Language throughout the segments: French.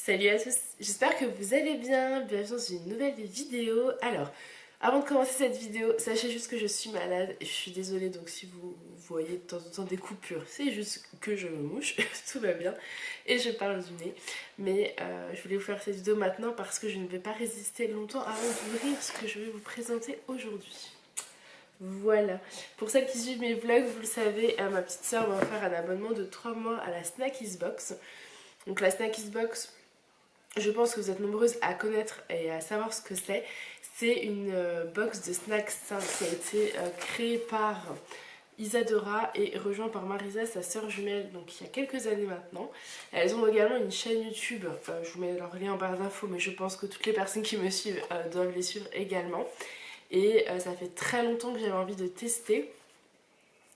Salut à tous, j'espère que vous allez bien, bienvenue dans une nouvelle vidéo. Alors, avant de commencer cette vidéo, sachez juste que je suis malade et je suis désolée, donc si vous voyez de temps en temps des coupures, c'est juste que je me mouche, tout va bien et je parle du nez. Mais je voulais vous faire cette vidéo maintenant parce que je ne vais pas résister longtemps avant d'ouvrir ce que je vais vous présenter aujourd'hui. Voilà, pour celles qui suivent mes vlogs, vous le savez, ma petite soeur m'a offert un abonnement de 3 mois à la Snackies Box. Donc la Snackies Box, je pense que vous êtes nombreuses à connaître et à savoir ce que c'est. C'est une box de snacks sains qui a été créée par Isadora et rejoint par Marisa, sa sœur jumelle, donc il y a quelques années maintenant. Elles ont également une chaîne YouTube, je vous mets leur lien en barre d'infos, mais je pense que toutes les personnes qui me suivent doivent les suivre également. Et ça fait très longtemps que j'avais envie de tester.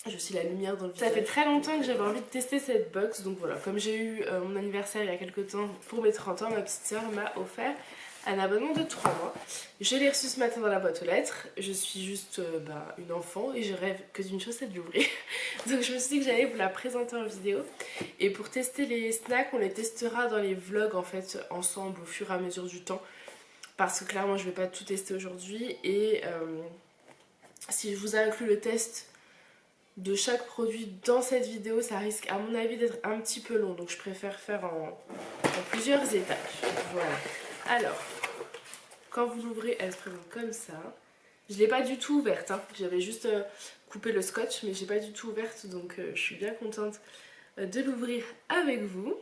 Je suis la lumière dans le visage. Ça fait très longtemps que j'avais envie de tester cette box, donc voilà, comme j'ai eu mon anniversaire il y a quelques temps pour mes 30 ans, ma petite soeur m'a offert un abonnement de 3 mois. Je l'ai reçu ce matin dans la boîte aux lettres, je suis juste une enfant et je rêve que d'une chose, c'est de l'ouvrir. Donc je me suis dit que j'allais vous la présenter en vidéo. Et pour tester les snacks, on les testera dans les vlogs en fait ensemble au fur et à mesure du temps. Parce que clairement je ne vais pas tout tester aujourd'hui et si je vous inclus le test de chaque produit dans cette vidéo, ça risque à mon avis d'être un petit peu long, donc je préfère faire en plusieurs étapes. Voilà. Alors, quand vous l'ouvrez, elle se présente comme ça. Je ne l'ai pas du tout ouverte, hein. J'avais juste coupé le scotch, mais je n'ai pas du tout ouverte, donc je suis bien contente de l'ouvrir avec vous.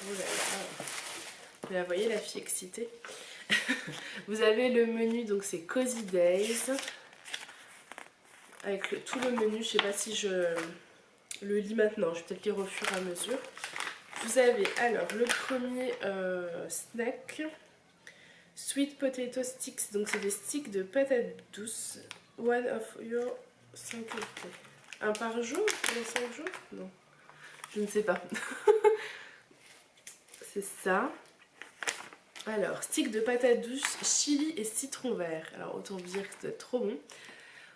Voilà. Vous la voyez, la fille excitée. Vous avez le menu, donc c'est Cozy Days. Avec tout le menu, je sais pas si je le lis maintenant, je vais peut-être lire au fur et à mesure. Vous avez alors le premier snack, Sweet Potato Sticks, donc c'est des sticks de patates douces. One of your 5 jours. Un par jour pour 5 jours? Non, je ne sais pas. C'est ça. Alors, stick de patates douces, chili et citron vert. Alors, autant vous dire que c'est trop bon.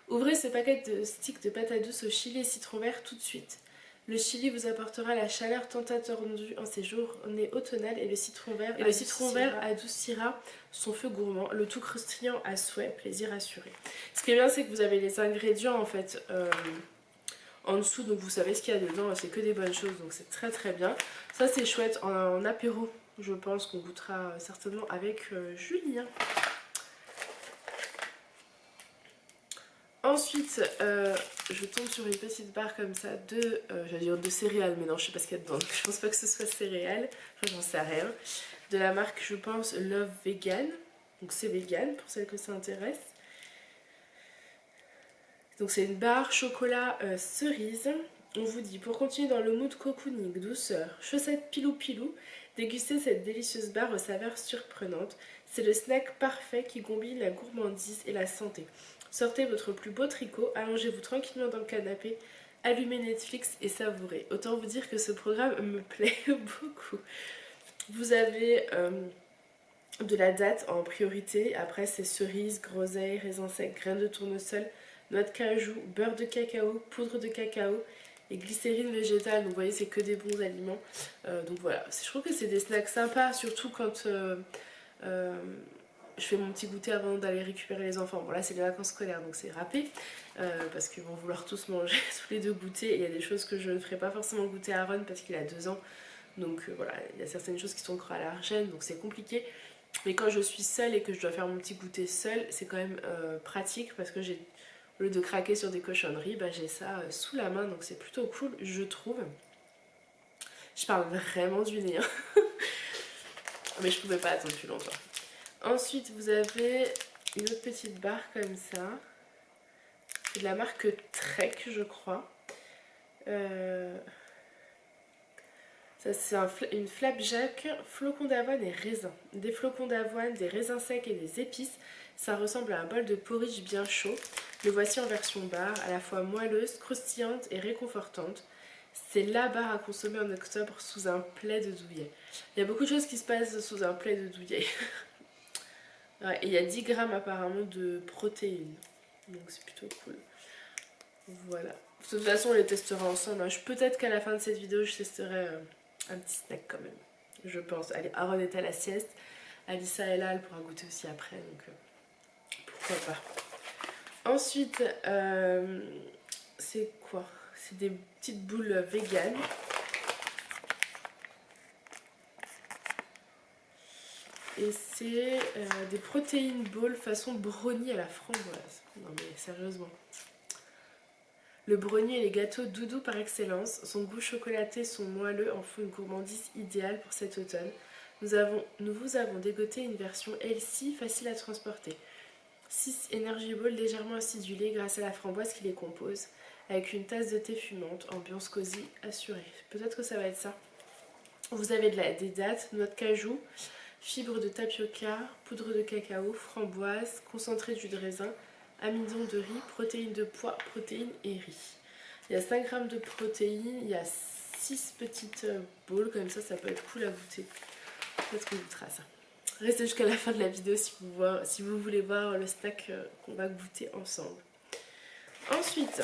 Ouvrez ce paquet de sticks de patates douces au chili et citron vert tout de suite. Le chili vous apportera la chaleur tant attendue en ces journées automnales et le citron vert adoucira son feu gourmand, le tout croustillant à souhait, plaisir assuré. Ce qui est bien, c'est que vous avez les ingrédients en fait en dessous, donc vous savez ce qu'il y a dedans, c'est que des bonnes choses, donc c'est très très bien. Ça c'est chouette en apéro. Je pense qu'on goûtera certainement avec Julien. Ensuite, je tombe sur une petite barre comme ça j'allais dire de céréales, mais non, je sais pas ce qu'il y a dedans. Donc je pense pas que ce soit céréales. Enfin, j'en sais rien. De la marque, je pense, Love Vegan. Donc c'est vegan pour celles que ça intéresse. Donc c'est une barre chocolat cerise. On vous dit, pour continuer dans le mood cocooning, douceur, chaussette pilou-pilou, dégustez cette délicieuse barre aux saveurs surprenantes. C'est le snack parfait qui combine la gourmandise et la santé. Sortez votre plus beau tricot, allongez-vous tranquillement dans le canapé, allumez Netflix et savourez. Autant vous dire que ce programme me plaît beaucoup. Vous avez de la date en priorité, après c'est cerises, groseilles, raisins secs, graines de tournesol, noix de cajou, beurre de cacao, poudre de cacao et glycérine végétale. Donc vous voyez, c'est que des bons aliments. Donc voilà, je trouve que c'est des snacks sympas, surtout quand je fais mon petit goûter avant d'aller récupérer les enfants. Bon là c'est les vacances scolaires, donc c'est râpé, parce qu'ils vont vouloir tous manger tous les deux goûter. Et il y a des choses que je ne ferai pas forcément goûter à Aaron parce qu'il a 2 ans. Donc voilà, il y a certaines choses qui sont encore à allergènes, donc c'est compliqué. Mais quand je suis seule et que je dois faire mon petit goûter seule, c'est quand même pratique parce que au lieu de craquer sur des cochonneries, j'ai ça sous la main, donc c'est plutôt cool, je trouve. Je parle vraiment du nez, hein. Mais je pouvais pas attendre plus longtemps. Ensuite, vous avez une autre petite barre comme ça. C'est de la marque Trek, je crois. Ça, c'est une flapjack, flocons d'avoine et raisins. Des flocons d'avoine, des raisins secs et des épices. Ça ressemble à un bol de porridge bien chaud. Le voici en version barre, à la fois moelleuse, croustillante et réconfortante. C'est la barre à consommer en octobre sous un plaid de douillet. Il y a beaucoup de choses qui se passent sous un plaid de douillet. Ouais, et il y a 10 grammes apparemment de protéines. Donc c'est plutôt cool. Voilà. De toute façon, on les testera ensemble. Hein. Peut-être qu'à la fin de cette vidéo, je testerai un petit snack quand même. Je pense. Allez, Aaron est à la sieste. Alissa est là, elle pourra goûter aussi après. Donc pourquoi pas. Ensuite, c'est quoi? C'est des petites boules véganes. Et c'est des protéines balls façon brownie à la framboise. Non mais sérieusement. Le brownie et les gâteaux doudou par excellence. Son goût chocolaté, son moelleux en font une gourmandise idéale pour cet automne. Nous vous avons dégoté une version healthy facile à transporter. 6 Energy Balls légèrement acidulés grâce à la framboise qui les compose, avec une tasse de thé fumante, ambiance cosy assurée. Peut-être que ça va être ça. Vous avez des dattes, noix de cajou, fibres de tapioca, poudre de cacao, framboise, concentré de jus de raisin, amidon de riz, protéines de pois, protéines et riz. Il y a 5 g de protéines, il y a 6 petites bowls, comme ça peut être cool à goûter. Peut-être qu'on goûtera ça. Restez jusqu'à la fin de la vidéo si vous voulez voir le snack qu'on va goûter ensemble. Ensuite,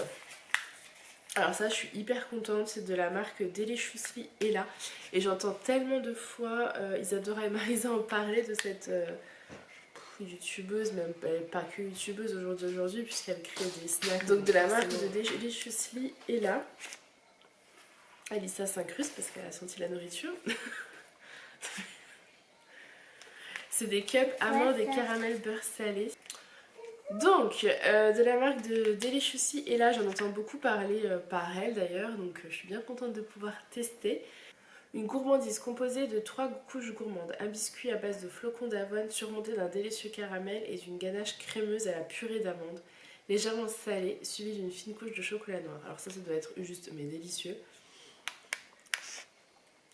alors ça je suis hyper contente, c'est de la marque Deliciously Ella. Et j'entends tellement de fois Isadora et Marisa en parler de cette youtubeuse, même pas que youtubeuse aujourd'hui puisqu'elle crée des snacks. Donc de la marque de Deliciously Ella. Alissa s'incruste parce qu'elle a senti la nourriture. C'est des cups amandes et caramel beurre salé. Donc, de la marque de Deliciously, et là j'en entends beaucoup parler par elle d'ailleurs, donc je suis bien contente de pouvoir tester. Une gourmandise composée de 3 couches gourmandes, un biscuit à base de flocons d'avoine surmonté d'un délicieux caramel et d'une ganache crémeuse à la purée d'amande, légèrement salée, suivie d'une fine couche de chocolat noir. Alors ça doit être juste mais délicieux.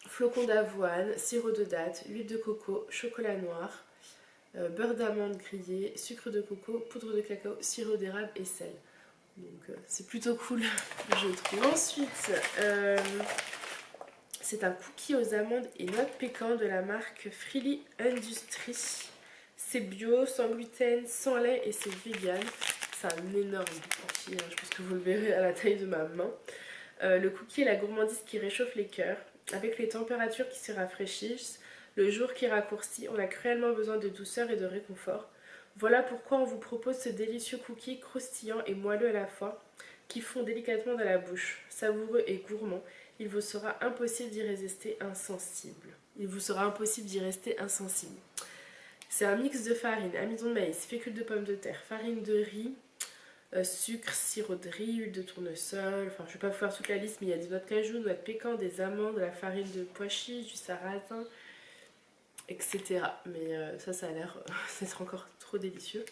Flocons d'avoine, sirop de date, huile de coco, chocolat noir, beurre d'amande grillé, sucre de coco, poudre de cacao, sirop d'érable et sel. Donc c'est plutôt cool, je trouve. Ensuite, c'est un cookie aux amandes et noix de pécan de la marque Freely Industries. C'est bio, sans gluten, sans lait et c'est vegan. C'est un énorme cookie, hein. Je pense que vous le verrez à la taille de ma main. Le cookie est la gourmandise qui réchauffe les cœurs. Avec les températures qui se rafraîchissent, le jour qui raccourcit, on a cruellement besoin de douceur et de réconfort. Voilà pourquoi on vous propose ce délicieux cookie croustillant et moelleux à la fois, qui fond délicatement dans la bouche. Savoureux et gourmand, il vous sera impossible d'y résister insensible. C'est un mix de farine, amidon de maïs, fécule de pommes de terre, farine de riz, sucre, sirop de riz, huile de tournesol, enfin je vais pas vous faire toute la liste mais il y a des noix de cajou, noix de pécan, des amandes, de la farine de pois chiches, du sarrasin, etc. Mais ça a l'air d'être encore trop délicieux.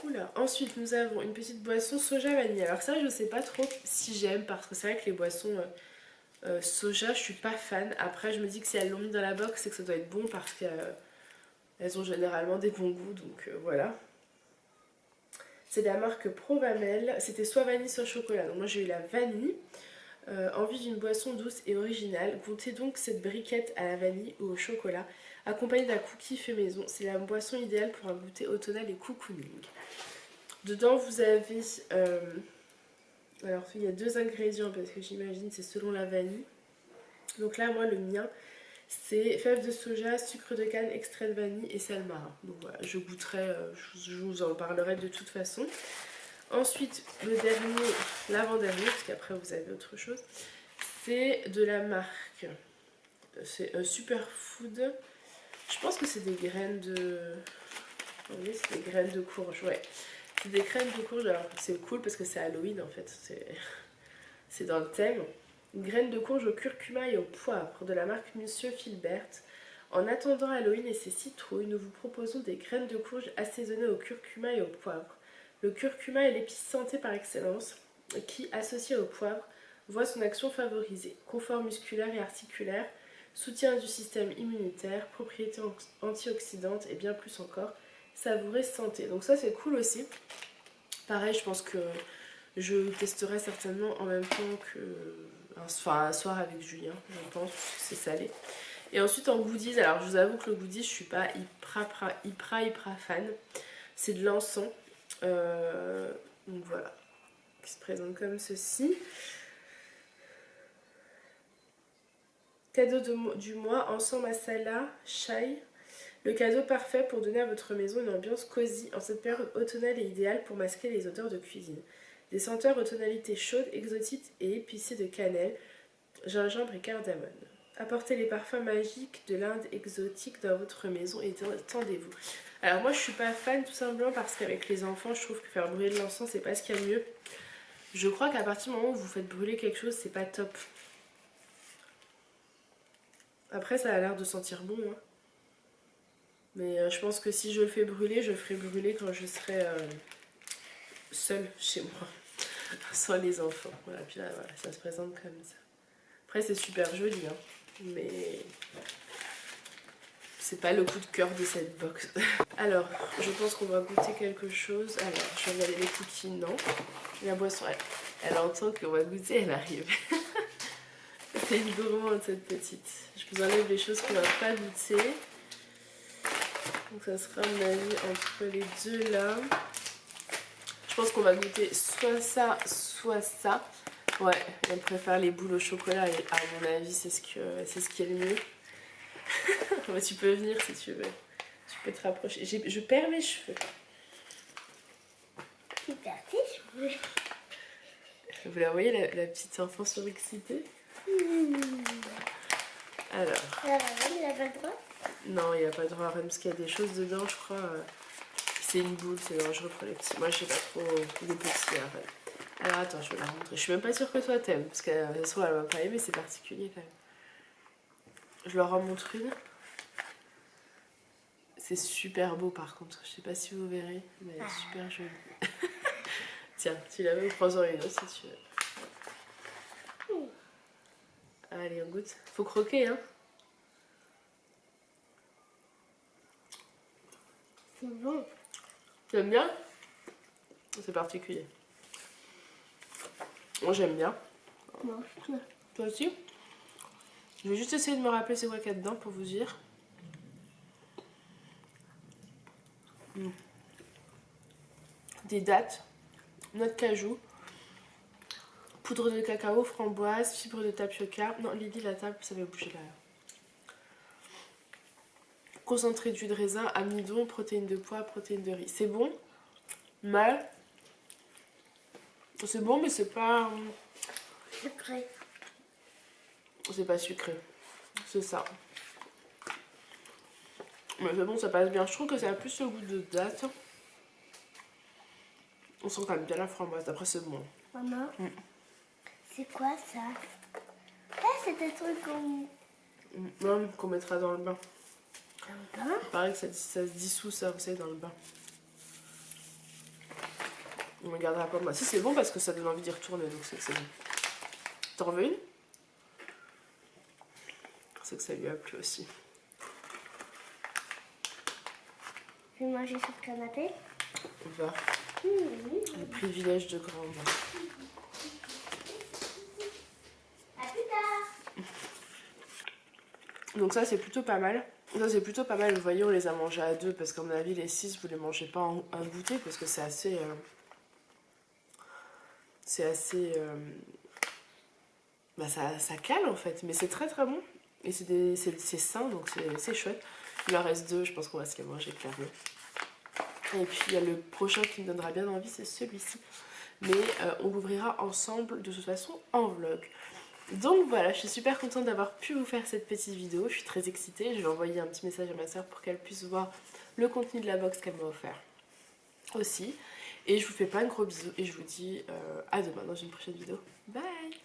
Oula. Ensuite nous avons une petite boisson soja vanille. Alors ça je sais pas trop si j'aime parce que c'est vrai que les boissons soja je suis pas fan. Après je me dis que si elles l'ont mis dans la box c'est que ça doit être bon parce qu'elles ont généralement des bons goûts donc voilà. C'est de la marque Provamel, c'était soit vanille soit chocolat. Donc moi j'ai eu la vanille. Envie d'une boisson douce et originale, goûtez donc cette briquette à la vanille ou au chocolat, accompagnée d'un cookie fait maison. C'est la boisson idéale pour un goûter automnal et cocooning. Dedans vous avez, alors il y a 2 ingrédients parce que j'imagine c'est selon la vanille. Donc là moi le mien c'est fèves de soja, sucre de canne, extrait de vanille et sel marin. Donc voilà, je goûterai, je vous en parlerai de toute façon. Ensuite, le dernier, l'avant-dernier, parce qu'après vous avez autre chose, c'est de la marque, c'est un Superfood. Je pense que c'est des graines de... Oui, c'est des graines de courge, ouais. C'est des graines de courge, alors c'est cool parce que c'est Halloween en fait, c'est dans le thème. Graines de courge au curcuma et au poivre de la marque Monsieur Filbert. En attendant Halloween et ses citrouilles, nous vous proposons des graines de courge assaisonnées au curcuma et au poivre. Le curcuma est l'épice santé par excellence qui, associé au poivre, voit son action favorisée. Confort musculaire et articulaire, soutien du système immunitaire, propriétés antioxydantes et bien plus encore. Savourer santé. Donc ça c'est cool aussi. Pareil, je pense que je testerai certainement en même temps que... Enfin, un soir avec Julien, je pense, parce que c'est salé. Et ensuite en goodies, alors je vous avoue que le goodies, je suis pas hyper fan. C'est de l'encens. Donc voilà. qui se présente comme ceci. Cadeau du mois, ensemble masala chai. Le cadeau parfait pour donner à votre maison une ambiance cosy en cette période automnale et idéale pour masquer les odeurs de cuisine. Des senteurs aux tonalités chaudes, exotiques et épicées de cannelle, gingembre et cardamome. Apportez les parfums magiques de l'Inde exotique dans votre maison et tendez-vous. Alors moi je suis pas fan tout simplement parce qu'avec les enfants je trouve que faire brûler de l'encens c'est pas ce qu'il y a de mieux. Je crois qu'à partir du moment où vous faites brûler quelque chose c'est pas top. Après ça a l'air de sentir bon hein. Mais je pense que si je le fais brûler, je le ferai brûler quand je serai seule chez moi. Sans les enfants. Voilà, puis là voilà, ça se présente comme ça. Après c'est super joli hein. Mais c'est pas le coup de cœur de cette box. Alors, je pense qu'on va goûter quelque chose. Alors, je vais regarder les cookies, non. La boisson, elle entend qu'on va goûter, elle arrive. C'est une gourmande cette petite. Je vous enlève les choses qu'on va pas goûter. Donc ça sera à mon avis entre les deux là. Je pense qu'on va goûter soit ça, soit ça. Ouais, elle préfère les boules au chocolat et à mon avis c'est ce qui est le mieux. Mais tu peux venir si tu veux. Tu peux te rapprocher. Je perds mes cheveux. Tu perds tes cheveux. Vous la voyez la petite enfant surexcitée? Alors. Il a pas le droit? Non, il n'y a pas de droit à rien parce qu'il y a des choses dedans, je crois. C'est une boule, c'est dangereux pour les petits. Moi, je sais pas trop les petits. Alors attends, je vais la montrer. Je suis même pas sûre que toi t'aimes parce que de toute façon, elle va pas aimer, c'est particulier quand même. Je leur en montre une. C'est super beau par contre. Je sais pas si vous verrez, mais elle est super jolie. Tiens, tu la veux, prends-en une autre si tu veux. Allez, on goûte. Faut croquer, hein. C'est bon. Tu aimes bien? C'est particulier. Moi, j'aime bien. Moi, toi aussi? Je vais juste essayer de me rappeler c'est quoi qu'il y a dedans pour vous dire. Des dattes, noix de cajou, poudre de cacao, framboise, fibre de tapioca. Non, Lily, la table, ça va bouger là. Concentré d'huile de raisin, amidon, protéines de pois, protéines de riz. C'est bon, mais c'est bon, mais c'est pas sucré. C'est pas sucré. C'est ça. Mais c'est bon, ça passe bien. Je trouve que ça a plus le goût de date. On sent quand même bien la framboise. Après, c'est bon. Maman, c'est quoi ça? Ah, c'est des trucs qu'on mettra dans le bain. Dans le bain? Il paraît que ça se dissout, ça, vous savez, dans le bain. On ne gardera pas moi. Si, c'est bon parce que ça donne envie d'y retourner, donc c'est bon. T'en veux une? C'est que ça lui a plu aussi. Je vais manger sur le canapé. On va. Le privilège de grande. À plus tard. Donc ça, c'est plutôt pas mal. Ça, c'est plutôt pas mal. Vous voyez, on les a mangés à deux parce qu'à mon avis, les 6, vous les mangez pas en un goûter parce que c'est assez... bah ça cale en fait, mais c'est très très bon. Et c'est sain, donc c'est chouette. Il en reste 2, je pense qu'on va se les manger clairement. Et puis il y a le prochain qui me donnera bien envie, c'est celui-ci. Mais on l'ouvrira ensemble de toute façon en vlog. Donc voilà, je suis super contente d'avoir pu vous faire cette petite vidéo. Je suis très excitée. Je vais envoyer un petit message à ma soeur pour qu'elle puisse voir le contenu de la box qu'elle m'a offert aussi. Et je vous fais plein de gros bisous et je vous dis à demain dans une prochaine vidéo. Bye!